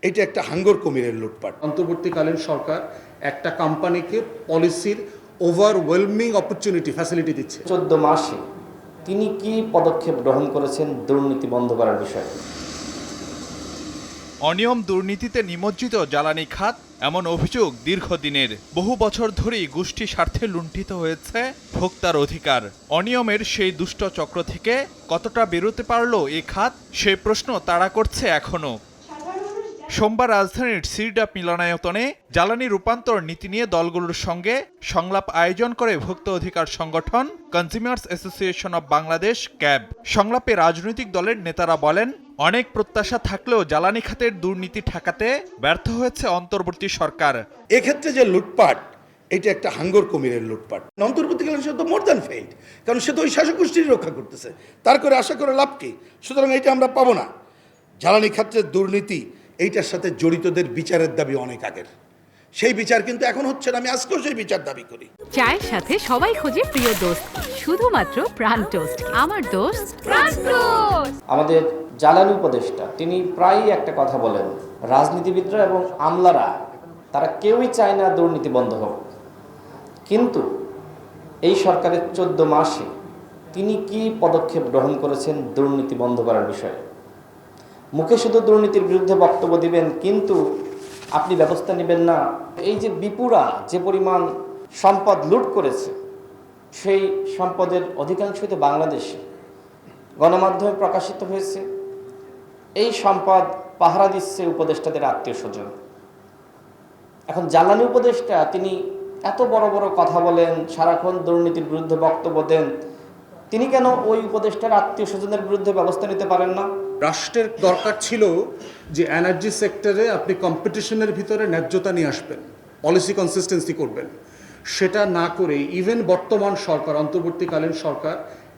এটা একটা হাঙ্গর কুমিরের লুটপাট। অন্তর্বর্তীকালীন সরকার একটা কোম্পানিকে পলিসির ওভারওয়েলমিং অপরচুনিটি ফ্যাসিলিটি দিচ্ছে। 14 মাসে তিনি কি পদক্ষেপ গ্রহণ করেছেন দুর্নীতি বন্ধ করার বিষয়ে? অনিয়ম দুর্নীতিতে নিমজ্জিত জ্বালানি খাত, এমন অভিযোগ দীর্ঘদিনের। বহু বছর ধরেই গোষ্ঠী স্বার্থে লুণ্ঠিত হয়েছে ভোক্তার অধিকার। অনিয়মের সেই দুষ্ট চক্র থেকে কতটা বেরোতে পারল এ খাত, সেই প্রশ্ন তাড়া করছে এখনো। সোমবার রাজধানীর সিরডাপ মিলনায়তনে জ্বালানি রূপান্তর নীতি নিয়ে দলগুলোর সঙ্গে সংলাপ আয়োজন করে ভোক্তা অধিকার সংগঠন consumers association of Bangladesh cab. সংলাপে রাজনৈতিক দলের নেতারা বলেন, অনেক প্রত্যাশা থাকলেও জ্বালানি খাতের দুর্নীতি ঠেকাতে ব্যর্থ হয়েছে অন্তর্বর্তী সরকার। এক্ষেত্রে যে লুটপাট, এটা একটা হাঙ্গর কুমিরের লুটপাট। অন্তর্বর্তীকালীন সে তো মোর দ্যান ফেইড, কারণ সে তো ওই শাসক গোষ্ঠীর রক্ষা করতেছে। তার করে আশা করে লাভ কি? সুতরাং এটা আমরা পাবো না। জ্বালানি খাতের দুর্নীতি, এইটার সাথে জড়িতদের বিচারের দাবি অনেক আগের। সেই বিচার কিন্তু এখন হচ্ছে না। আমি আজকেও সেই বিচার দাবি করি। চায়ের সাথে সবাই খোঁজে প্রিয় দোস্ত, শুধুমাত্র প্রাণ টোস্ট। আমার দোস্ত প্রাণ টোস্ট। আমাদের জ্বালানি উপদেষ্টা তিনি প্রায়ই একটা কথা বলেন, রাজনীতিবিদরা এবং আমলারা তারা কেউই চায় না দুর্নীতি বন্ধ হোক। কিন্তু এই সরকারের 14 মাসে তিনি কি পদক্ষেপ গ্রহণ করেছেন দুর্নীতি বন্ধ করার বিষয়ে? মুখে শুধু দুর্নীতির বিরুদ্ধে বক্তব্য দিবেন, কিন্তু আপনি ব্যবস্থা নেবেন না। এই যে বিপুরা যে পরিমাণ সম্পদ লুট করেছে, সেই সম্পদের অধিকাংশই তো বাংলাদেশে গণমাধ্যমে প্রকাশিত হয়েছে। এই সম্পদ পাহারা দিচ্ছে উপদেষ্টাদের আত্মীয় স্বজন। এখন জ্বালানি উপদেষ্টা তিনি এত বড় বড় কথা বলেন, সারাক্ষণ দুর্নীতির বিরুদ্ধে বক্তব্য দেন, তিনি কেন ওই উপদেষ্টার আত্মীয় স্বজনের বিরুদ্ধে ব্যবস্থা নিতে পারেন না? রাষ্ট্রের দরকার ছিল যে এনার্জি সেক্টরে আপনি কম্পিটিশনের ভিতরে ন্যায্যতা নিয়ে আসবেন, পলিসি কনসিস্টেন্সি করবেন। সেটা না করে ইভেন বর্তমান সরকার, অন্তর্বর্তীকালীন সরকার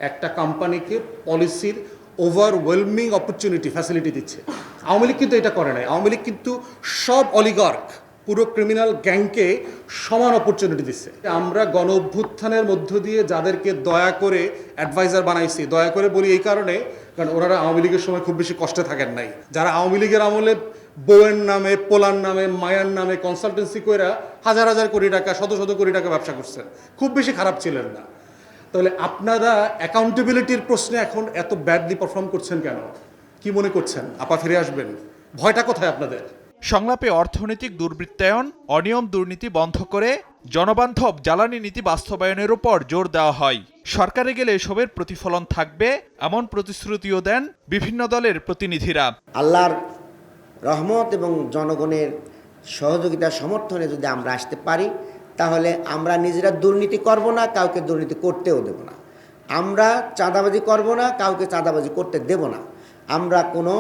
একটা কোম্পানিকে পলিসির ওভারওয়েলমিং অপরচুনিটি ফ্যাসিলিটি দিচ্ছে। আওয়ামী লীগ কিন্তু এটা করে নাই। আওয়ামী লীগ কিন্তু সব অলিগার্ক, পুরো ক্রিমিনাল গ্যাংকে সমান অপরচুনিটি দিচ্ছে। আমরা গণ অভ্যুত্থানের মধ্য দিয়ে যাদেরকে দয়া করে অ্যাডভাইজার বানাইছি, দয়া করে বলি এই কারণে, কারণ ওনারা আওয়ামী লীগের সময় খুব বেশি কষ্টে থাকেন নাই। যারা আওয়ামী লীগের আমলে বউয়ের নামে, পোলার নামে, মায়ের নামে কনসালটেন্সি করে হাজার হাজার কোটি টাকা, শত শত কোটি টাকা ব্যবসা করছেন, খুব বেশি খারাপ ছিলেন না। তাহলে আপনারা অ্যাকাউন্টেবিলিটির প্রশ্নে এখন এত ব্যাডলি পারফর্ম করছেন কেন? কি মনে করছেন আপা ফিরে আসবেন? ভয়টা কোথায় আপনাদের? সংলাপে অর্থনৈতিক দুর্বৃত্তায়ন, অনিয়ম দুর্নীতি বন্ধ করে জনবান্ধব জ্বালানি নীতি বাস্তবায়নের উপর জোর দেওয়া হয়। সরকারে গেলে এসবের প্রতিফলন থাকবে, এমন প্রতিশ্রুতিও দেন বিভিন্ন দলের প্রতিনিধিরা। আল্লাহর রহমত এবং জনগণের সহযোগিতা সমর্থনে যদি আমরা আসতে পারি, তাহলে আমরা নিজেরা দুর্নীতি করব না, কাউকে দুর্নীতি করতেও দেব না। আমরা চাঁদাবাজি করব না, কাউকে চাঁদাবাজি করতে দেব না। আমরা কোনো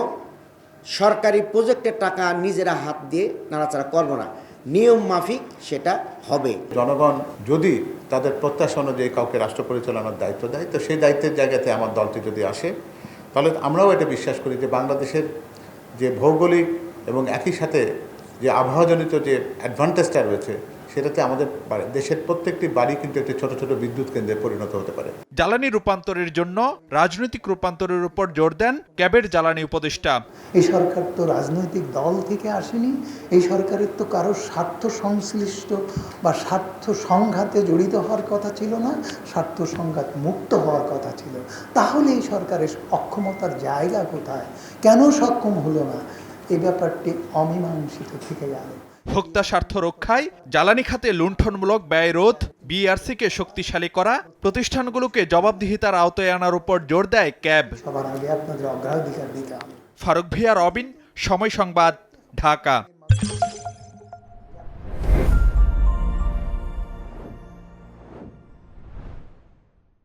সরকারি প্রজেক্টের টাকা নিজেরা হাত দিয়ে নাড়াচাড়া করব না, নিয়ম মাফিক সেটা হবে। জনগণ যদি তাদের প্রত্যাশা অনুযায়ী কাউকে রাষ্ট্র পরিচালনার দায়িত্ব দেয়, তো সেই দায়িত্বের জায়গাতে আমার দলটি যদি আসে, তাহলে আমরাও এটা বিশ্বাস করি যে বাংলাদেশের যে ভৌগোলিক এবং একই সাথে যে আবহাওয়াজনিত যে অ্যাডভান্টেজটা রয়েছে, সেটাতে আমাদের দেশের প্রত্যেকটি বাড়ি কিন্তু একটি ছোট ছোট বিদ্যুৎ কেন্দ্রে পরিণত হতে পারে। জ্বালানি রূপান্তরের জন্য রাজনৈতিক রূপান্তরের উপর জোর দেন ক্যাবের জ্বালানি উপদেষ্টা। এই সরকার তো রাজনৈতিক দল থেকে আসেনি। এই সরকারের তো কারো স্বার্থ সংশ্লিষ্ট বা স্বার্থ সংঘাতে জড়িত হওয়ার কথা ছিল না, স্বার্থ সংঘাত মুক্ত হওয়ার কথা ছিল। তাহলে এই সরকারের অক্ষমতার জায়গা কোথায়? কেন সক্ষম হলো না? এই ব্যাপারটি অমীমাংসিত থেকে গেল। ভোক্তা স্বার্থ রক্ষায় জ্বালানি খাতে লুণ্ঠনমূলক ব্যয় রোধ, বিআরসিকে শক্তিশালী করা, প্রতিষ্ঠানগুলোকে জবাবদিহিতার আওতায় আনার উপর জোর দেয় ক্যাব। সবার আগে আপনাদের অগ্রাধিকার দিতে হবে। ফারুক ভিয়া, রবিন, সময় সংবাদ, ঢাকা।